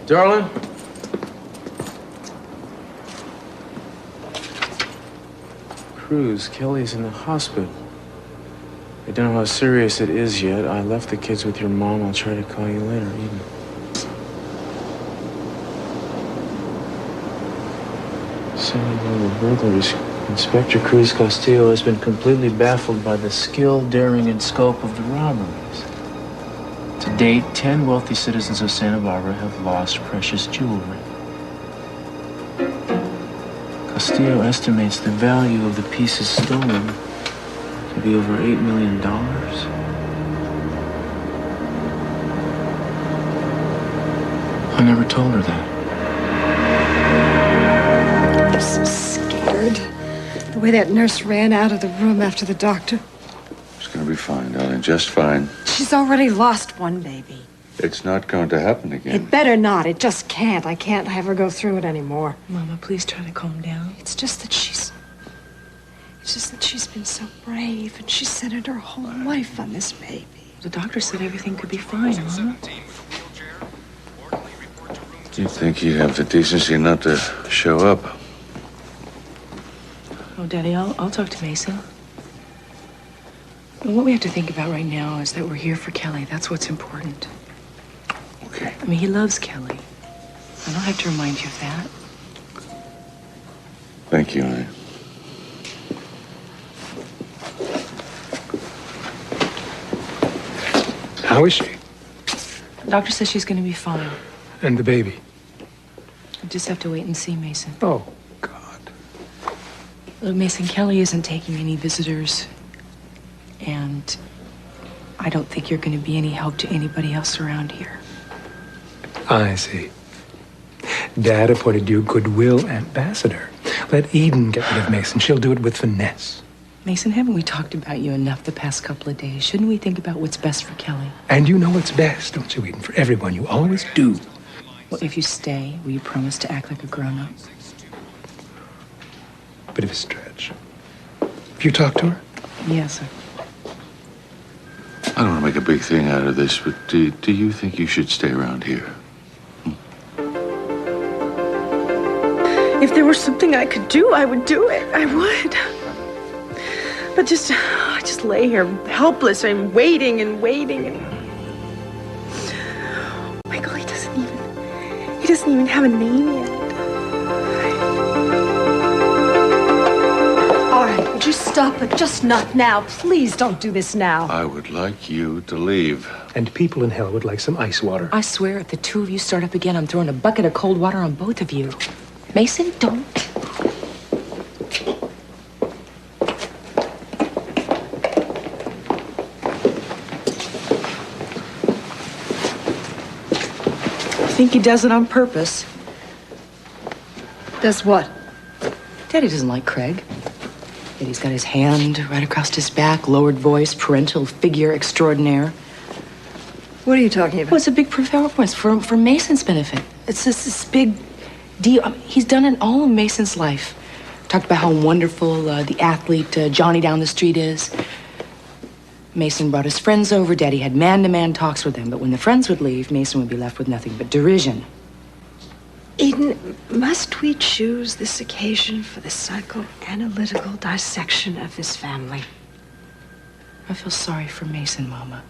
Darling? Cruz, Kelly's in the hospital. I don't know how serious it is yet. I left the kids with your mom. I'll try to call you later, Eden. Sending over burglaries. Inspector Cruz Castillo has been completely baffled by the skill, daring, and scope of the robberies. To date, 10 wealthy citizens of Santa Barbara have lost precious jewelry. Castillo estimates the value of the pieces stolen to be over $8 million. I never told her that. I'm so scared. The way that nurse ran out of the room after the doctor. It's gonna be fine, darling, just fine. She's already lost one baby. It's not going to happen again. It better not. It just can't. I can't have her go through it anymore. Mama, please try to calm down. It's just that she's been so brave, and she's centered her whole life on this baby. The doctor said everything could be fine, Mama. Do you think he'd have the decency not to show up? Oh, Daddy, I'll talk to Mason. And what we have to think about right now is that we're here for Kelly. That's what's important. Okay. I mean, he loves Kelly. I don't have to remind you of that. Thank you, honey. How is she? The doctor says she's going to be fine. And the baby? We just have to wait and see, Mason. Oh, God. Look, Mason, Kelly isn't taking any visitors. And I don't think you're going to be any help to anybody else around here. I see. Dad appointed you Goodwill Ambassador. Let Eden get rid of Mason. She'll do it with finesse. Mason, haven't we talked about you enough the past couple of days? Shouldn't we think about what's best for Kelly? And you know what's best, don't you, Eden? For everyone. You always do. Well, if you stay, will you promise to act like a grown-up? Bit of a stretch. Have you talked to her? Yes, sir. I don't want to make a big thing out of this, but do you think you should stay around here? If there were something I could do, I would do it. I would. But I just lay here helpless. I'm waiting and waiting and... Michael, he doesn't even have a name yet. All right, would you stop, but just not now. Please don't do this now. I would like you to leave. And people in hell would like some ice water. I swear, if the two of you start up again, I'm throwing a bucket of cold water on both of you. Mason, don't. I think he does it on purpose. Does what? Daddy doesn't like Craig. Yet he's got his hand right across his back, lowered voice, parental figure extraordinaire. What are you talking about? Well, it's a big performance for Mason's benefit. It's this big deal. I mean, he's done it all in Mason's life. Talked about how wonderful the athlete Johnny down the street is. Mason brought his friends over. Daddy had man-to-man talks with them. But when the friends would leave, Mason would be left with nothing but derision. Eden, must we choose this occasion for the psychoanalytical dissection of this family? I feel sorry for Mason, Mama.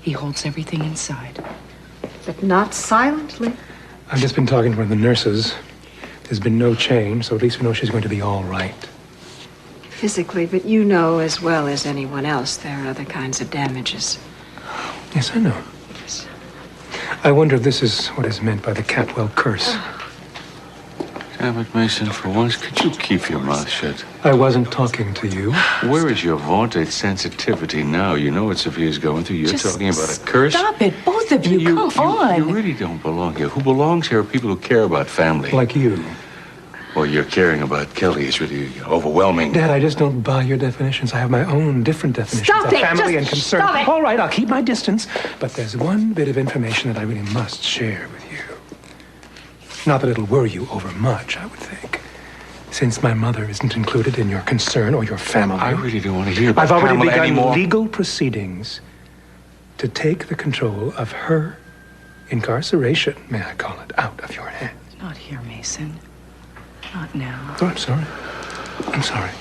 He holds everything inside. But not silently. I've just been talking to one of the nurses. There's been no change, so at least we know she's going to be all right. Physically, but you know as well as anyone else there are other kinds of damages. Yes, I know. Yes. I wonder if this is what is meant by the Catwell curse. Damn it, Mason, for once, could you keep your mouth shut? I wasn't talking to you. Where is your vaunted sensitivity now? You know what Sophia's going through. You're Just talking about a curse. Stop it, both of you. Come on. You really don't belong here. Who belongs here are people who care about family. Like you. Well, your caring about Kelly is really overwhelming. Dad, I just don't buy your definitions. I have my own different definitions Stop of it! family Just and concern. stop it! All right, I'll keep my distance. But there's one bit of information that I really must share with you. Not that it'll worry you over much, I would think. Since my mother isn't included in your concern or your family. I really don't want to hear about I've already Pamela begun anymore. legal proceedings to take the control of her incarceration, may I call it, out of your hands. Not here, Mason. Not now. Oh, I'm sorry. I'm sorry.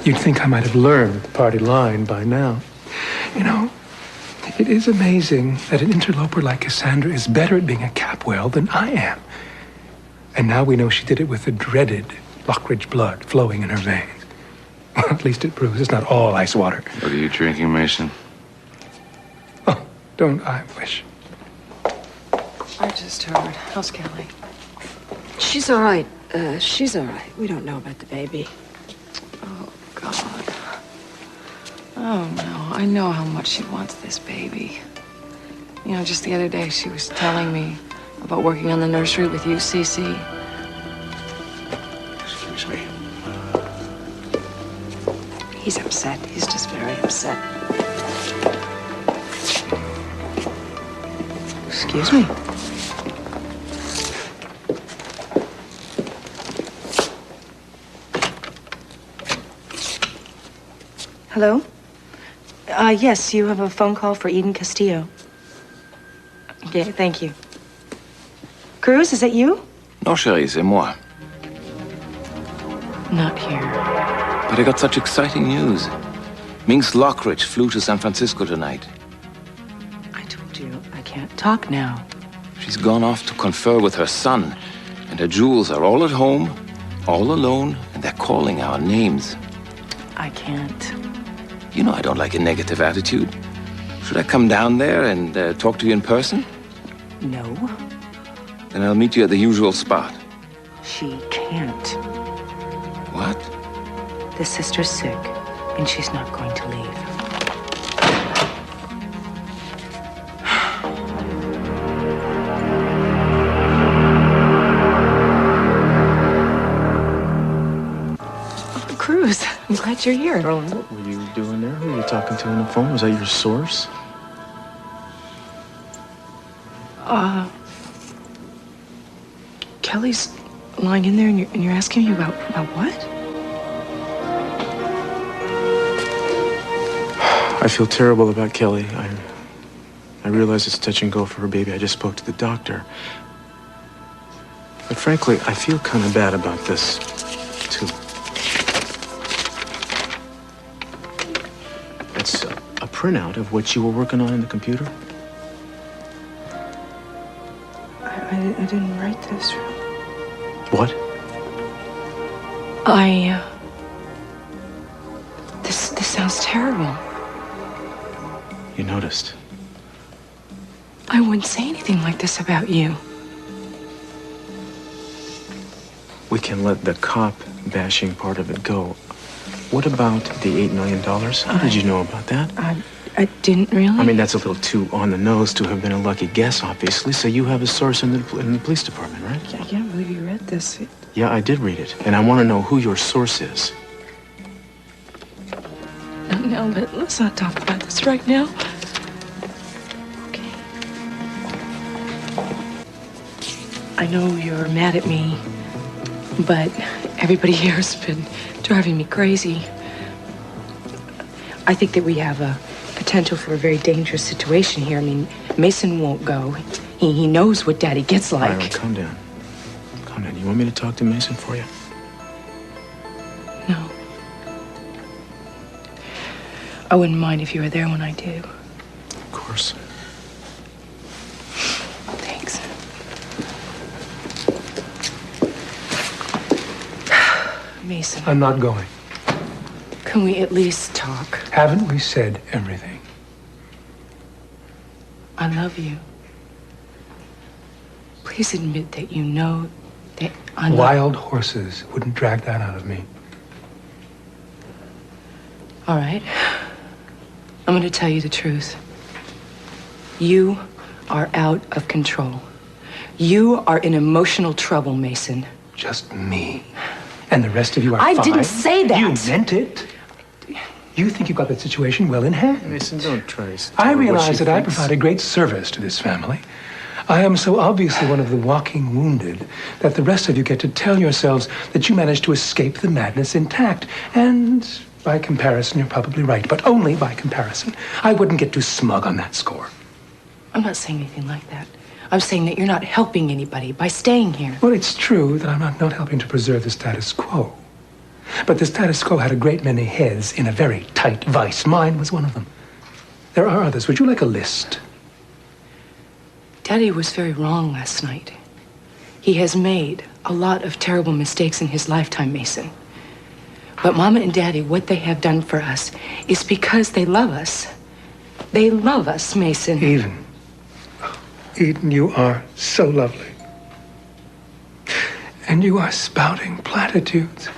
You'd think I might have learned the party line by now. You know, it is amazing that an interloper like Cassandra is better at being a Capwell than I am. And now we know she did it with the dreaded Lockridge blood flowing in her veins. Well, at least it proves it's not all ice water. What are you drinking, Mason? Oh, don't I wish. I just heard. How's Kelly? She's all right. She's all right. We don't know about the baby. Oh, God. Oh, no. I know how much she wants this baby. You know, just the other day, she was telling me about working on the nursery with you, Cece. Excuse me. He's upset. He's just very upset. Excuse me. Hello? Yes, you have a phone call for Eden Castillo. Okay, thank you. Cruz, is that you? No, chérie, c'est moi. Not here. But I got such exciting news. Minx Lockridge flew to San Francisco tonight. I told you, I can't talk now. She's gone off to confer with her son, and her jewels are all at home, all alone, and they're calling our names. I can't. You know I don't like a negative attitude. Should I come down there and talk to you in person? No, Then I'll meet you at the usual spot. she can't. What? The sister's sick, and she's not going to leave. Cruz, I'm glad you're here. Carolyn, what were you doing there? Who were you talking to on the phone? Was that your source? Kelly's lying in there, and you're asking me about what? I feel terrible about Kelly. I realize it's touch and go for her baby. I just spoke to the doctor. But frankly, I feel kind of bad about this, too. It's a printout of what you were working on in the computer. I didn't write this. What? This sounds terrible. You noticed. I wouldn't say anything like this about you. We can let the cop bashing part of it go. What about the $8 million? How did you know about that? I didn't really. I mean, that's a little too on the nose to have been a lucky guess, obviously. So you have a source in the police department, right? I can't believe you read this. Yeah, I did read it. And I want to know who your source is. No, let's not talk about this right now. Okay. I know you're mad at me, but everybody here has been driving me crazy. I think that we have a potential for a very dangerous situation here. I mean, Mason won't go. He knows what Daddy gets like. All right, calm down. Calm down. You want me to talk to Mason for you? No. I wouldn't mind if you were there when I do. Of course. Thanks. Mason, I'm not going. can we at least talk? Haven't we said everything? I love you. Please admit that you know that I'm Wild horses wouldn't drag that out of me. All right. I'm going to tell you the truth. You are out of control. You are in emotional trouble, Mason. Just me. And the rest of you are I fine. didn't say that. You meant it. You think you've got that situation well in hand. Mason, don't try to I tell her what realize she that I thinks. provide a great service to this family. I am so obviously one of the walking wounded that the rest of you get to tell yourselves that you managed to escape the madness intact. And by comparison, you're probably right, but only by comparison. I wouldn't get too smug on that score. I'm not saying anything like that. I'm saying that you're not helping anybody by staying here. Well, it's true that I'm not helping to preserve the status quo. But the status quo had a great many heads in a very tight vice. Mine was one of them. There are others. Would you like a list? Daddy was very wrong last night. He has made a lot of terrible mistakes in his lifetime, Mason. But Mama and Daddy, what they have done for us is because they love us. They love us, Mason. Eden, you are so lovely. And you are spouting platitudes.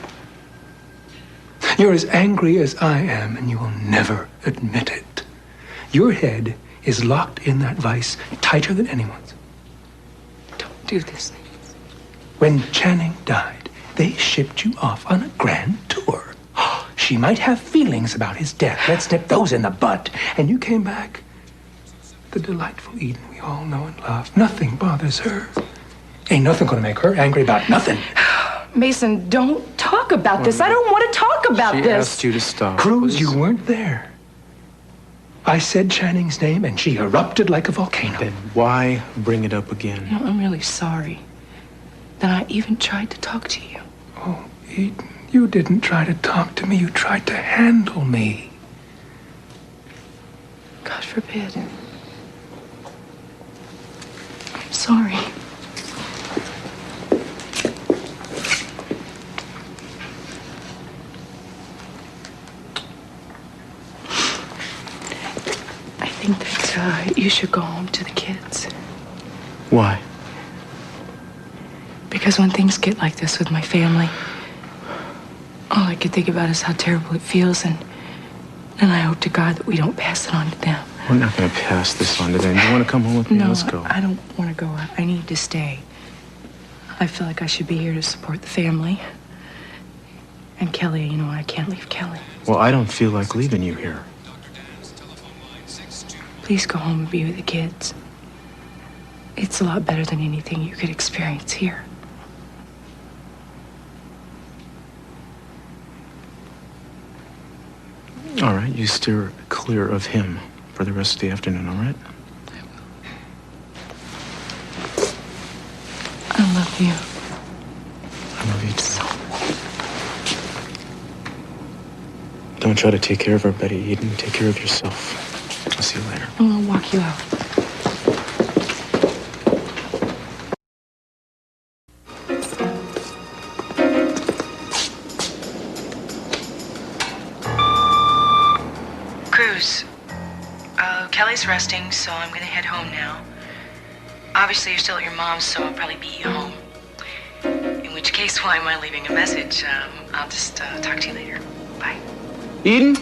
You're as angry as I am, and you will never admit it. Your head is locked in that vice tighter than anyone's. Don't do this. When Channing died, they shipped you off on a grand tour. She might have feelings about his death. Let's nip those in the bud. And you came back. The delightful Eden we all know and love. Nothing bothers her. Ain't nothing gonna make her angry about nothing. Mason, don't talk about this. I don't want to talk about She this. asked you to stop. Cruz, you weren't there. I said Channing's name and she erupted like a volcano. Then why bring it up again? You know, I'm really sorry that I even tried to talk to you. Oh, Eden, you didn't try to talk to me. You tried to handle me. God forbid. I'm sorry. I think that you should go home to the kids. Why? Because when things get like this with my family, all I can think about is how terrible it feels, and I hope to God that we don't pass it on to them. We're not going to pass this on to them. You want to come home with me? No, Let's go. I don't want to go. I need to stay. I feel like I should be here to support the family. And Kelly, you know, I can't leave Kelly. Well, I don't feel like leaving you here. Please go home and be with the kids. It's a lot better than anything you could experience here. All right, you steer clear of him for the rest of the afternoon, all right? I love you. I love you too. Don't try to take care of everybody, Eden. Take care of yourself. I'll see you later. I'll walk you out. Cruz, Kelly's resting, so I'm gonna head home now. Obviously, you're still at your mom's, so I'll probably beat you home. In which case, why am I leaving a message? I'll just talk to you later. Bye. Eden?